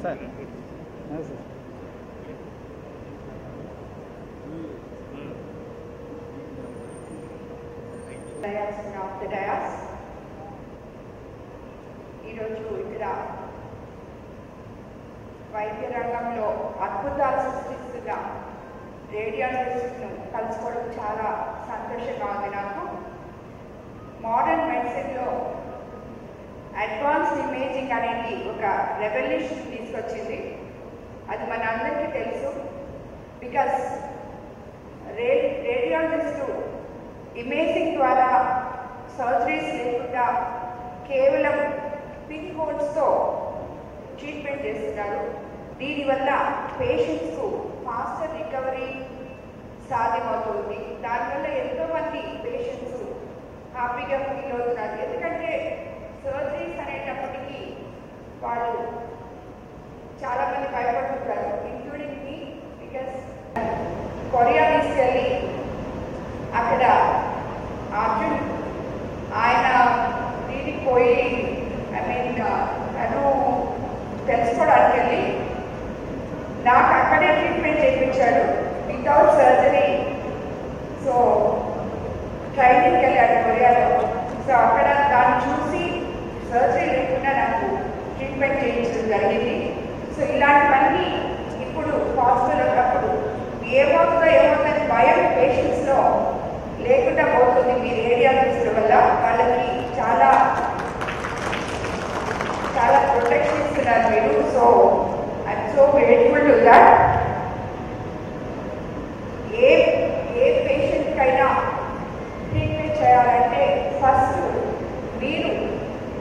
Sir. No, sir. Of the dais. ఈరోజు ఇక్కడ వైద్య రంగంలో అద్భుతాలు సృష్టిస్తున్న రేడియాలజిస్ట్ను కలుసుకోవడం చాలా సంతోషంగా ఉంది నాకు. మోడర్న్ మెడిసిన్లో అడ్వాన్స్డ్ ఇమేజింగ్ అనేది ఒక రెవల్యూషన్ తీసుకొచ్చింది. అది మన అందరికీ తెలుసు. బికాస్ రేడియాలజిస్టు ఇమేజింగ్ ద్వారా సర్జరీస్ లేకుండా కేవలం పిన్ హోల్స్తో ట్రీట్మెంట్ చేస్తున్నారు. దీనివల్ల పేషెంట్స్కు ఫాస్టర్ రికవరీ సాధ్యమవుతుంది. దానివల్ల ఎంతోమంది పేషెంట్స్ హ్యాపీగా ఫీల్ అవుతున్నారు. ఎందుకంటే సర్జరీస్ అనేటప్పటికీ వాళ్ళు చాలామంది భయపడుతుంటారు, ఇంక్లూడింగ్ మీ. బికాస్ కొరియా తీసుకెళ్ళి అక్కడ అర్జున్ ఆయన దీనికి పోయి తను తెలుసుకోవడానికి వెళ్ళి నాకు అక్కడే ట్రీట్మెంట్ చేయించాడు వితౌట్ సర్జరీ. సో ట్రైనింగ్కి వెళ్ళాడు కొరియాలో. సో అక్కడ దాన్ని చూసి సర్జరీ లేకుండా నాకు ట్రీట్మెంట్ చేయించడం జరిగింది. సో ఇలాంటివన్నీ ఇప్పుడు పాజిబుల్ ఉన్నప్పుడు ఏమవుతుందని భయం పేషెంట్స్లో లేకుండా పోతుంది. మీ రేడియాలజిస్టుల వల్ల వాళ్ళకి చాలా చాలా ప్రొటెక్షన్ ఇస్తున్నారు మీరు. So I'm so grateful to that. ఏ పేషెంట్కైనా ట్రీట్మెంట్ చేయాలంటే ఫస్ట్ మీరు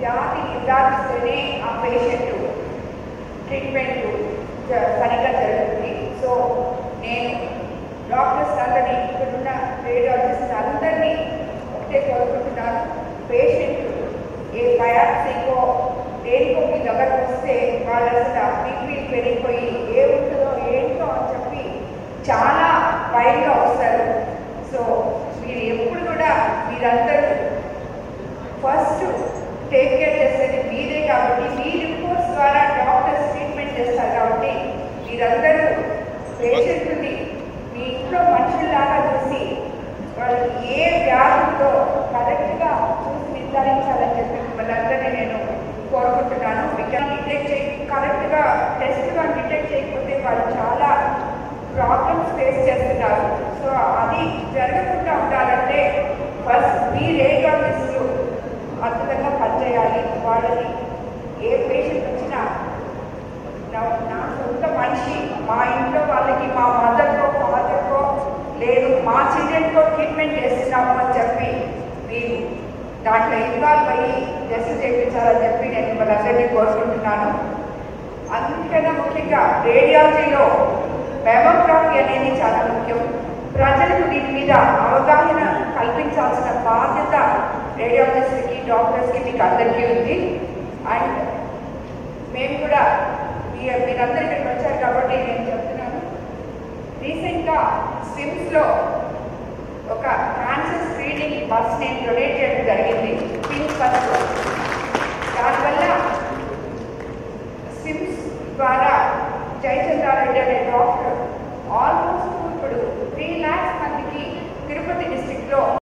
వ్యాధి నిర్ధారిస్తేనే ఆ పేషెంట్ ట్రీట్మెంట్ సరిగ్గా జరుగుతుంది. సో నేను డాక్టర్స్ అందరినీ, ఇక్కడున్న రేడియాలజిస్ట్ అందరినీ ఒకటే కోరుకుంటున్నాను, పేషెంట్ ఏ బయాప్సీకో దేనికో మీ దగ్గరకు వస్తే వాళ్ళు అసలు బీపీ పెరిగిపోయి ఏ ఉంటుందో ఏంటో అని చెప్పి చాలా భయంగా వస్తారు. సో మీరు ఎప్పుడు కూడా మీరందరూ ఫస్ట్ టేక్ కేర్ చేసేది మీరే కాబట్టి, మీ రిపోర్ట్స్ ద్వారా డాక్టర్స్ ట్రీట్మెంట్ చేస్తారు కాబట్టి మీరందరూ పేషెంట్ని మీ ఇంట్లో మనుషుల్లాగా చూసి వాళ్ళకి ఏ వ్యాధులతో కరెక్ట్గా చూసి నిర్ధారించాలని చెప్పి మిమ్మల్ని అందరినీ నేను కోరుకుంటున్నాను. కరెక్ట్గా టెస్ట్గా డిటెక్ట్ చేయకపోతే వాళ్ళు చాలా ప్రాబ్లమ్స్ ఫేస్ చేస్తున్నారు. సో అది జరగకుండా ఉండాలంటే ఫస్ట్ మీ రేడియాలజిస్టులు అద్భుతంగా పనిచేయాలి. వాళ్ళని ఏ పేషెంట్ వచ్చినా నా సొంత మనిషి, మా ఇంట్లో వాళ్ళకి మా మదర్కో ఫాదర్కో లేదు మా చిల్డ్రన్కో ట్రీట్మెంట్ చేస్తున్నాము అని చెప్పి మీరు దాంట్లో ఇన్వాల్వ్ అయ్యి టెస్ట్ చేయించాలని చెప్పి నేను మిమ్మల్ని అందరినీ కోరుకుంటున్నాను. అందుకన్నా ముఖ్యంగా రేడియాలజీలో మెమోగ్రఫీ అనేది చాలా ముఖ్యం. ప్రజలకు దీని మీద అవగాహన కల్పించాల్సిన బాధ్యత రేడియాలజిస్ట్కి, డాక్టర్స్కి, మీకు అందరికీ ఉంది. అండ్ మేము కూడా మీరందరూ ఇక్కడికి వచ్చారు కాబట్టి నేను చెప్తున్నాను, రీసెంట్గా స్విమ్స్లో ఒక క్యాన్సర్ స్క్రీనింగ్ బస్ నేను డొనేట్ చేయడం జరిగింది.